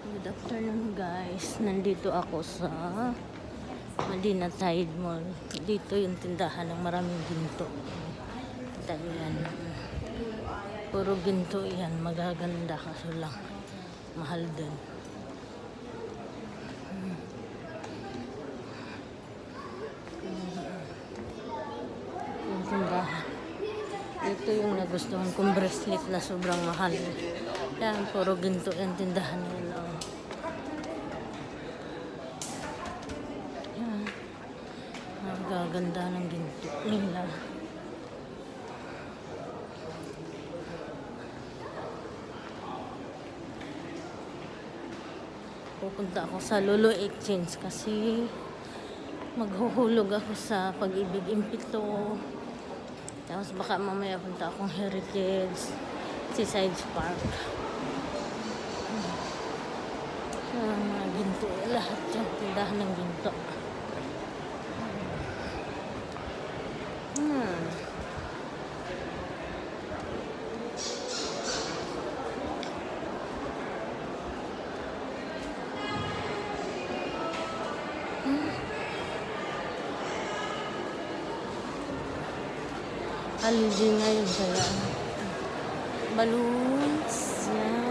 Good afternoon guys. Nandito ako sa Medina Tide Mall. Dito yung tindahan ng maraming ginto. Tayo yan. Puro ginto yan. Magaganda kaso lang. Mahal din. Yung tindahan. Ito yung nagustuhan kong bracelet na sobrang mahal. Yan, puro ginto yung tindahan nila. Yan. Ang gaganda ng ginto nila. Pupunta ako sa Lulu Exchange kasi maghuhulog ako sa Pag-ibig Impito. Tapos baka mamaya punta akong Heritage, Seaside Park. Mga ginto, lahat yung tindahan ng ginto. Holiday ngayon kaya balloons yan.